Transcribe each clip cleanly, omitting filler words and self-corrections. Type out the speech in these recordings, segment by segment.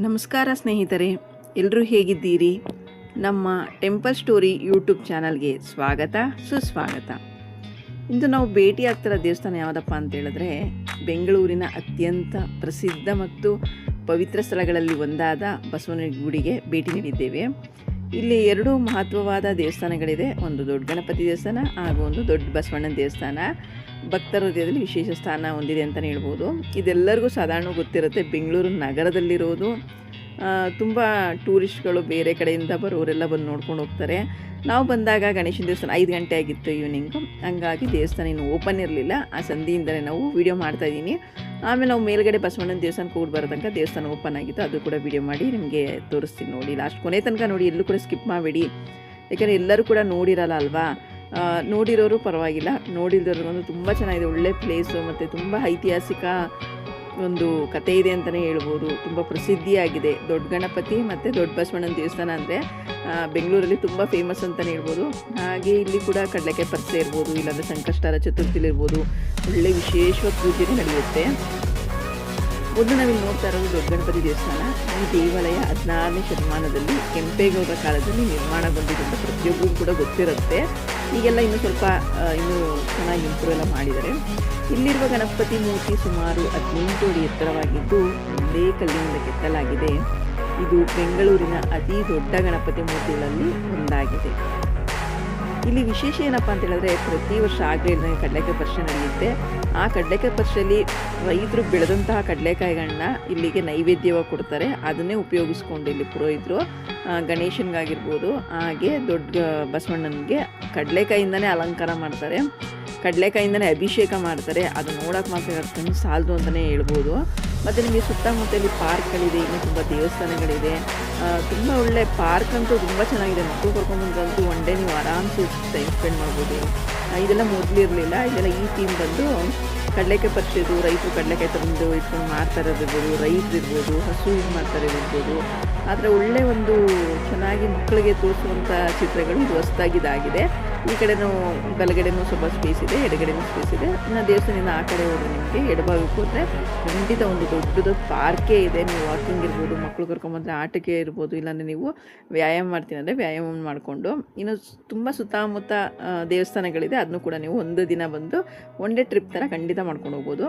ನಮಸ್ಕಾರ ಸ್ನೇಹಿತರೆ, ಎಲ್ಲರೂ ಹೇಗಿದ್ದೀರಿ? ನಮ್ಮ ಟೆಂಪಲ್ ಸ್ಟೋರಿ ಯೂಟ್ಯೂಬ್ ಚಾನಲ್ಗೆ ಸ್ವಾಗತ, ಸುಸ್ವಾಗತ. ಇಂದು ನಾವು ಭೇಟಿ ಆಗ್ತಿರೋ ದೇವಸ್ಥಾನ ಯಾವುದಪ್ಪ ಅಂತ ಹೇಳಿದ್ರೆ, ಬೆಂಗಳೂರಿನ ಅತ್ಯಂತ ಪ್ರಸಿದ್ಧ ಮತ್ತು ಪವಿತ್ರ ಸ್ಥಳಗಳಲ್ಲಿ ಒಂದಾದ ಬಸವನ ಗುಡಿಗೆ ಭೇಟಿ ನೀಡಿದ್ದೇವೆ. ಇಲ್ಲಿ ಎರಡು ಮಹತ್ವವಾದ ದೇವಸ್ಥಾನಗಳಿದೆ. ಒಂದು ದೊಡ್ಡ ಗಣಪತಿ ದೇವಸ್ಥಾನ ಹಾಗೂ ಒಂದು ದೊಡ್ಡ ಬಸವಣ್ಣನ ದೇವಸ್ಥಾನ ಭಕ್ತರ ಹೃದಯದಲ್ಲಿ ವಿಶೇಷ ಸ್ಥಾನ ಹೊಂದಿದೆ ಅಂತಲೇ ಹೇಳ್ಬೋದು. ಇದೆಲ್ಲರಿಗೂ ಸಾಧಾರಣ ಗೊತ್ತಿರುತ್ತೆ. ಬೆಂಗಳೂರು ನಗರದಲ್ಲಿರೋದು. ತುಂಬ ಟೂರಿಸ್ಟ್ಗಳು ಬೇರೆ ಕಡೆಯಿಂದ ಬರೋರೆಲ್ಲ ಬಂದು ನೋಡ್ಕೊಂಡು ಹೋಗ್ತಾರೆ. ನಾವು ಬಂದಾಗ ಗಣೇಶನ ದೇವಸ್ಥಾನ 5 ಗಂಟೆ ಆಗಿತ್ತು ಈವ್ನಿಂಗು. ಹಂಗಾಗಿ ದೇವಸ್ಥಾನ ಇನ್ನೂ ಓಪನ್ ಇರಲಿಲ್ಲ. ಆ ಸಂಧಿಯಿಂದಲೇ ನಾವು ವೀಡಿಯೋ ಮಾಡ್ತಾಯಿದ್ದೀನಿ. ಆಮೇಲೆ ನಾವು ಮೇಲ್ಗಡೆ ಬಸವಣ್ಣನ ದೇವಸ್ಥಾನಕ್ಕೆ ಹೋಗಿ ಬರೋ ತನಕ ದೇವಸ್ಥಾನ ಓಪನ್ ಆಗಿತ್ತು. ಅದು ಕೂಡ ವೀಡಿಯೋ ಮಾಡಿ ನಿಮಗೆ ತೋರಿಸ್ತೀನಿ. ನೋಡಿ, ಲಾಸ್ಟ್ ಕೊನೆ ತನಕ ನೋಡಿ, ಎಲ್ಲೂ ಕೂಡ ಸ್ಕಿಪ್ ಮಾಡಬೇಡಿ. ಯಾಕಂದರೆ ಎಲ್ಲರೂ ಕೂಡ ನೋಡಿರಲ್ಲ ಅಲ್ವಾ. ನೋಡಿರೋರು ಪರವಾಗಿಲ್ಲ, ನೋಡಿರೋರಿಗೊಂದು ತುಂಬ ಚೆನ್ನಾಗಿದೆ. ಒಳ್ಳೆ ಪ್ಲೇಸು ಮತ್ತು ತುಂಬ ಐತಿಹಾಸಿಕ ಒಂದು ಕತೆ ಇದೆ ಅಂತಲೇ ಹೇಳ್ಬೋದು. ತುಂಬ ಪ್ರಸಿದ್ಧಿಯಾಗಿದೆ. ದೊಡ್ಡ ಗಣಪತಿ ಮತ್ತು ದೊಡ್ಡ ಬಸವಣ್ಣನ ದೇವಸ್ಥಾನ ಅಂದರೆ ಬೆಂಗಳೂರಲ್ಲಿ ತುಂಬ ಫೇಮಸ್ ಅಂತಲೇ ಹೇಳ್ಬೋದು. ಹಾಗೆ ಇಲ್ಲಿ ಕೂಡ ಕಡಲೆಕಾಯಿ ಪರಿಚಯ ಇರ್ಬೋದು, ಇಲ್ಲಾಂದರೆ ಸಂಕಷ್ಟಹರ ಚತುರ್ಥಿಲಿರ್ಬೋದು, ಒಳ್ಳೆ ವಿಶೇಷವಾದ ಪೂಜೆ ನಡೆಯುತ್ತೆ. ಮೊದಲು ನಾವಿಲ್ಲಿ ನೋಡ್ತಾ ಇರೋದು ದೊಡ್ಡ ಗಣಪತಿ ದೇವಸ್ಥಾನ. ಈ ದೇವಾಲಯ 16ನೇ ಶತಮಾನದಲ್ಲಿ ಕೆಂಪೇಗೌಡರ ಕಾಲದಲ್ಲಿ ನಿರ್ಮಾಣಗೊಂಡಿದೆ ಅಂತ ಪ್ರತಿಯೊಬ್ಬರಿಗೂ ಕೂಡ ಗೊತ್ತಿರುತ್ತೆ. ಈಗೆಲ್ಲ ಇನ್ನೂ ಸ್ವಲ್ಪ ಇನ್ನೂ ಚೆನ್ನಾಗಿ ಇಂಪ್ರೂವ್ ಎಲ್ಲ ಮಾಡಿದ್ದಾರೆ. ಇಲ್ಲಿರುವ ಗಣಪತಿ ಮೂರ್ತಿ ಸುಮಾರು 18 ಅಡಿ ಎತ್ತರವಾಗಿದ್ದು ಒಂದೇ ಕಲ್ಲಿನಿಂದ ಕೆತ್ತಲಾಗಿದೆ. ಇದು ಬೆಂಗಳೂರಿನ ಅತಿ ದೊಡ್ಡ ಗಣಪತಿ ಮೂರ್ತಿಗಳಲ್ಲಿ ಒಂದಾಗಿದೆ. ಇಲ್ಲಿ ವಿಶೇಷ ಏನಪ್ಪ ಅಂತ ಹೇಳಿದ್ರೆ, ಪ್ರತಿ ವರ್ಷ ಆಗಲೇ ಕಡಲೆಕಾಯಿ ಪರಿಷೆ ನಡೆಯುತ್ತೆ. ಆ ಕಡಲೆಕಾಯಿ ಪರಿಷೆಯಲ್ಲಿ ರೈತರು ಬೆಳೆದಂತಹ ಕಡಲೆಕಾಯಿಗಳನ್ನ ಇಲ್ಲಿಗೆ ನೈವೇದ್ಯವಾಗಿ ಕೊಡ್ತಾರೆ. ಅದನ್ನೇ ಉಪಯೋಗಿಸ್ಕೊಂಡು ಇಲ್ಲಿ ಪುರೋಹಿತರು ಗಣೇಶನಿಗಾಗಿರ್ಬೋದು, ಹಾಗೆ ದೊಡ್ಡ ಬಸವಣ್ಣನಿಗೆ ಕಡಲೆಕಾಯಿಂದನೇ ಅಲಂಕಾರ ಮಾಡ್ತಾರೆ, ಕಡಲೆಕಾಯಿಂದನೇ ಅಭಿಷೇಕ ಮಾಡ್ತಾರೆ. ಅದು ನೋಡೋಕೆ ಮಾತ್ರ ಕಣ್ಣು ಸಾಲದು ಅಂತಲೇ ಹೇಳ್ಬೋದು. ಮತ್ತು ನಿಮಗೆ ಸುತ್ತಮುತ್ತಲಿ ಪಾರ್ಕ್ಗಳಿದೆ, ಇನ್ನೂ ತುಂಬ ದೇವಸ್ಥಾನಗಳಿದೆ. ತುಂಬ ಒಳ್ಳೆ ಪಾರ್ಕ್ ಅಂತೂ ತುಂಬ ಚೆನ್ನಾಗಿದೆ. ಮಕ್ಕಳು ಕರ್ಕೊಂಡ್ಬಂದ್ರಂತೂ ಒನ್ ಡೇ ನೀವು ಆರಾಮ್ಸೆ ಟೈಮ್ ಸ್ಪೆಂಡ್ ಮಾಡ್ಬೋದು. ಇದೆಲ್ಲ ಮೊದಲಿರಲಿಲ್ಲ. ಇದೆಲ್ಲ ಈ ಟೀಮ್ ಬಂದು ಕಡಲೆಕಾಯಿ ಪರಿಷೆದು, ರೈತರು ಕಡಲೆಕಾಯಿ ತಂದು ಇಟ್ಕೊಂಡು ಮಾಡ್ತಾ ಇರೋದಿರ್ಬೋದು, ರೈತರು ಇರ್ಬೋದು, ಹಸು ಮಾಡ್ತಾ ಇರೋದಿರ್ಬೋದು. ಆದರೆ ಒಳ್ಳೆ ಒಂದು ಚೆನ್ನಾಗಿ ಮಕ್ಕಳಿಗೆ ತೋರಿಸುವಂಥ ಚಿತ್ರಗಳು ಇದು ಹೊಸದಾಗಿದ್ದಾಗಿದೆ. ಈ ಕಡೆನೂ ಬಲಗಡೆನೂ ಸ್ವಲ್ಪ ಸ್ಪೇಸ್ ಇದೆ, ಎಡಗಡೆನೂ ಸ್ಪೇಸ್ ಇದೆ. ಇನ್ನು ದೇವಸ್ಥಾನದಿಂದ ಆ ಕಡೆ ಹೋದರೆ ನಿಮಗೆ ಎಡಭಾಗಕ್ಕೆ ಹೋದರೆ ಖಂಡಿತ ಒಂದು ದೊಡ್ಡದು ಪಾರ್ಕೇ ಇದೆ. ನೀವು ವಾಕಿಂಗ್ ಇರ್ಬೋದು, ಮಕ್ಕಳು ಕರ್ಕೊಂಬಂದರೆ ಆಟಕ್ಕೆ ಇರ್ಬೋದು, ಇಲ್ಲಾಂದರೆ ನೀವು ವ್ಯಾಯಾಮ ಮಾಡ್ತೀನಿ ಅಂದರೆ ವ್ಯಾಯಾಮ ಮಾಡಿಕೊಂಡು. ಇನ್ನು ತುಂಬ ಸುತ್ತಮುತ್ತ ದೇವಸ್ಥಾನಗಳಿದೆ. ಅದನ್ನು ಕೂಡ ನೀವು ಒಂದು ದಿನ ಬಂದು ಒನ್ ಡೇ ಟ್ರಿಪ್ ಥರ ಖಂಡಿತ ಮಾಡ್ಕೊಂಡು ಹೋಗ್ಬೋದು.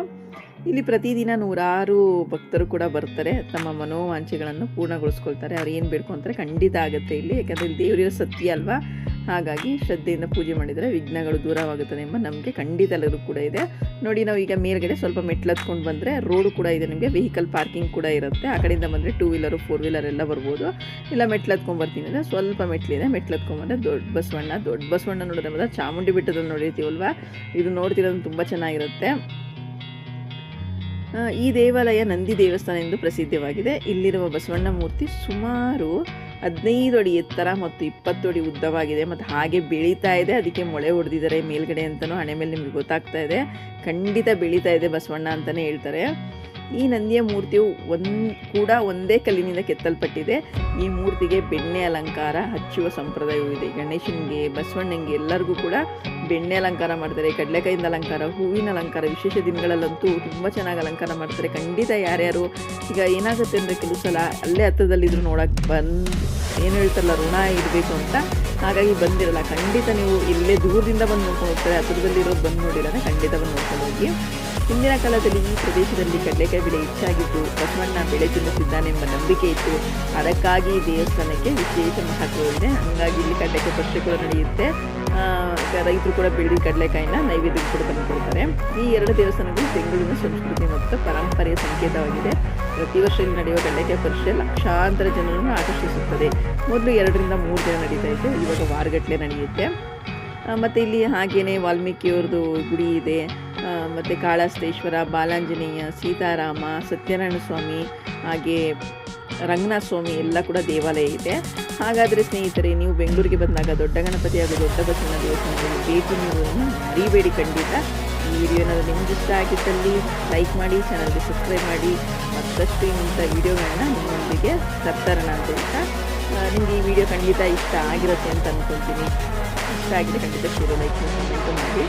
ಇಲ್ಲಿ ಪ್ರತಿದಿನ ನೂರಾರು ಭಕ್ತರು ಕೂಡ ಬರ್ತಾರೆ. ತಮ್ಮ ಮನೋವಾಂಛೆಗಳನ್ನು ಪೂರ್ಣಗೊಳಿಸ್ಕೊಳ್ತಾರೆ. ಅವ್ರು ಏನು ಬೇಡ್ಕೊತಾರೆ ಖಂಡಿತ ಆಗುತ್ತೆ ಇಲ್ಲಿ. ಯಾಕಂದರೆ ಇಲ್ಲಿ ದೇವರಿರೋ ಸತ್ಯ ಅಲ್ವಾ. ಹಾಗಾಗಿ ಶ್ರದ್ಧೆಯಿಂದ ಪೂಜೆ ಮಾಡಿದರೆ ವಿಘ್ನಗಳು ದೂರವಾಗುತ್ತದೆ ಎಂಬ ನಂಬಿಕೆ ಖಂಡಿತ ಎಲ್ಲರೂ ಕೂಡ ಇದೆ. ನೋಡಿ, ನಾವು ಈಗ ಮೇಲ್ಗಡೆ ಸ್ವಲ್ಪ ಮೆಟ್ಲು ಹತ್ಕೊಂಡು ಬಂದರೆ ರೋಡು ಕೂಡ ಇದೆ. ನಿಮಗೆ ವೆಹಿಕಲ್ ಪಾರ್ಕಿಂಗ್ ಕೂಡ ಇರುತ್ತೆ. ಆ ಕಡೆಯಿಂದ ಬಂದರೆ 2 ವೀಲರು 4 ವೀಲರ್ ಎಲ್ಲ ಬರ್ಬೋದು. ಇಲ್ಲ ಮೆಟ್ಲು ಹತ್ಕೊಂಡು ಬರ್ತೀನಿ ಅಂದರೆ ಸ್ವಲ್ಪ ಮೆಟ್ಲಿದೆ. ಮೆಟ್ಲು ಹತ್ಕೊಂಡ್ಬಂದರೆ ದೊಡ್ಡ ಬಸವಣ್ಣ ನೋಡಿದ್ರೆ ಮಾತ್ರ ಚಾಮುಂಡಿ ಬೆಟ್ಟದಲ್ಲಿ ನೋಡಿರ್ತೀವಲ್ವ, ಇದು ನೋಡ್ತಿರೋದು ತುಂಬ ಚೆನ್ನಾಗಿರುತ್ತೆ. ಈ ದೇವಾಲಯ ನಂದಿ ದೇವಸ್ಥಾನ ಎಂದು ಪ್ರಸಿದ್ಧವಾಗಿದೆ. ಇಲ್ಲಿರುವ ಬಸವಣ್ಣ ಮೂರ್ತಿ ಸುಮಾರು 15 ಅಡಿ ಎತ್ತರ ಮತ್ತು 20 ಅಡಿ ಉದ್ದವಾಗಿದೆ. ಮತ್ತು ಹಾಗೆ ಬೆಳೀತಾ ಇದೆ. ಅದಕ್ಕೆ ಮೊಳೆ ಹೊಡೆದಿದ್ದಾರೆ ಮೇಲ್ಗಡೆ ಅಂತಲೂ ಹಣೆ ಮೇಲೆ ನಿಮಗೆ ಗೊತ್ತಾಗ್ತಾ ಇದೆ. ಖಂಡಿತ ಬೆಳೀತಾ ಇದೆ ಬಸವಣ್ಣ ಅಂತಲೇ ಹೇಳ್ತಾರೆ. ಈ ನಂದಿಯ ಮೂರ್ತಿಯು ಒಂದೇ ಕಲ್ಲಿನಿಂದ ಕೆತ್ತಲ್ಪಟ್ಟಿದೆ. ಈ ಮೂರ್ತಿಗೆ ಬೆಣ್ಣೆ ಅಲಂಕಾರ ಹಚ್ಚುವ ಸಂಪ್ರದಾಯವೂ ಇದೆ. ಗಣೇಶನಿಗೆ, ಬಸವಣ್ಣನಿಗೆ ಎಲ್ಲರಿಗೂ ಕೂಡ ಬೆಣ್ಣೆ ಅಲಂಕಾರ ಮಾಡ್ತಾರೆ, ಕಡಲೆಕಾಯಿಂದ ಅಲಂಕಾರ, ಹೂವಿನ ಅಲಂಕಾರ. ವಿಶೇಷ ದಿನಗಳಲ್ಲಂತೂ ತುಂಬ ಚೆನ್ನಾಗಿ ಅಲಂಕಾರ ಮಾಡ್ತಾರೆ. ಖಂಡಿತ ಯಾರ್ಯಾರು ಈಗ ಏನಾಗುತ್ತೆ ಅಂದರೆ ಕೆಲವು ಸಲ ಅಲ್ಲೇ ಹತ್ತದಲ್ಲಿದ್ರು ನೋಡೋಕ್ಕೆ ಏನು ಹೇಳ್ತಾರಲ್ಲ, ಋಣ ಇರಬೇಕು ಅಂತ, ಹಾಗಾಗಿ ಬಂದಿರಲ್ಲ. ಖಂಡಿತ ನೀವು ಇಲ್ಲೇ ದೂರದಿಂದ ಬಂದು ನೋಡ್ಕೊಂಡು ಹೋಗ್ತಾರೆ. ಹತ್ತಿರದಲ್ಲಿರೋದು ಬಂದು ನೋಡಿದರೆ ಖಂಡಿತ ಬಂದು ನೋಡ್ಕೊಂಡು ಹೋಗಿ. ಹಿಂದಿನ ಕಾಲದಲ್ಲಿ ಈ ಪ್ರದೇಶದಲ್ಲಿ ಕಡಲೆಕಾಯಿ ಬೆಳೆ ಹೆಚ್ಚಾಗಿದ್ದು ಬಸವಣ್ಣ ಬೆಳೆ ತಿನ್ನುತ್ತಿದ್ದಾನೆ ಎಂಬ ನಂಬಿಕೆ ಇತ್ತು. ಅದಕ್ಕಾಗಿ ಈ ದೇವಸ್ಥಾನಕ್ಕೆ ವಿಶೇಷ ಮಹತ್ವವಿದೆ. ಹಾಗಾಗಿ ಇಲ್ಲಿ ಕಡಲೆಕಾಯಿ ಪರಿಷೆ ಕೂಡ ನಡೆಯುತ್ತೆ. ರೈತರು ಕೂಡ ಬೆಳೆದ ಕಡಲೆಕಾಯಿನ ನೈವೇದ್ಯಕ್ಕೆ ಕೂಡ ತಂದುಕೊಡ್ತಾರೆ. ಈ 2 ದೇವಸ್ಥಾನಗಳು ಬೆಂಗಳೂರಿನ ಸಂಸ್ಕೃತಿ ಮತ್ತು ಪರಂಪರೆಯ ಸಂಕೇತವಾಗಿದೆ. ಪ್ರತಿ ವರ್ಷ ಇಲ್ಲಿ ನಡೆಯುವ ಕಡಲೆಕಾಯಿ ಪರಿಷೆ ಲಕ್ಷಾಂತರ ಜನರನ್ನು ಆಕರ್ಷಿಸುತ್ತದೆ. ಮೊದಲು 2 ರಿಂದ 3 ದಿನ ನಡೀತಾ ಇತ್ತು, ಇವಾಗ ವಾರಗಟ್ಟಲೆ ನಡೆಯುತ್ತೆ. ಮತ್ತು ಇಲ್ಲಿ ಹಾಗೆಯೇ ವಾಲ್ಮೀಕಿಯವ್ರದ್ದು ಗುಡಿ ಇದೆ. ಮತ್ತು ಕಾಳಹಸ್ತೇಶ್ವರ, ಬಾಲಾಂಜನೇಯ, ಸೀತಾರಾಮ, ಸತ್ಯನಾರಾಯಣ ಸ್ವಾಮಿ, ಹಾಗೆ ರಂಗನಾಥ ಸ್ವಾಮಿ ಎಲ್ಲ ಕೂಡ ದೇವಾಲಯ ಇದೆ. ಹಾಗಾದರೆ ಸ್ನೇಹಿತರೆ, ನೀವು ಬೆಂಗಳೂರಿಗೆ ಬಂದಾಗ ದೊಡ್ಡ ಗಣಪತಿ ಹಾಗೂ ದೊಡ್ಡ ಬಸವಣ್ಣ ದೇವಸ್ಥಾನದಲ್ಲಿ ಭೇಟಿ ನೀಡುವುದನ್ನು ಮರಿಬೇಡಿ ಖಂಡಿತ. ಈ ವಿಡಿಯೋ ಏನಾದರೂ ನಿಮ್ಗೆ ಇಷ್ಟ ಆಗಿದ್ದಲ್ಲಿ ಲೈಕ್ ಮಾಡಿ, ಚಾನಲ್ಗೆ ಸಬ್ಸ್ಕ್ರೈಬ್ ಮಾಡಿ. ಮತ್ತಷ್ಟು ಇಂಥ ವಿಡಿಯೋಗಳನ್ನ ನಿಮ್ಮೊಂದಿಗೆ ತರ್ತಾರಣ ಅಂತ ಹೇಳ್ತಾ, ನಿಮಗೆ ಈ ವಿಡಿಯೋ ಖಂಡಿತ ಇಷ್ಟ ಆಗಿರುತ್ತೆ ಅಂತ ಅಂದ್ಕೊಳ್ತೀನಿ. ಇಷ್ಟ ಆಗಿದೆ ಖಂಡಿತ ಶೇರ್, ಲೈಕ್, ಕಮೆಂಟ್ ಮಾಡಿ.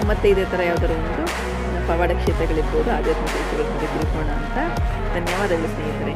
ಮತ್ತು ಇದೇ ಥರ ಯಾವುದಾದ್ರು ಒಂದು ಪವಾಡ ಕ್ಷೇತ್ರಗಳಿರ್ಬೋದು, ಆಧ್ಯಾತ್ಮಿಕ ವಿಷಯಗಳ ಬಗ್ಗೆ ತಿಳ್ಕೊಳ್ಳೋಣ ಅಂತ. ಧನ್ಯವಾದಗಳು ಸ್ನೇಹಿತರೆ.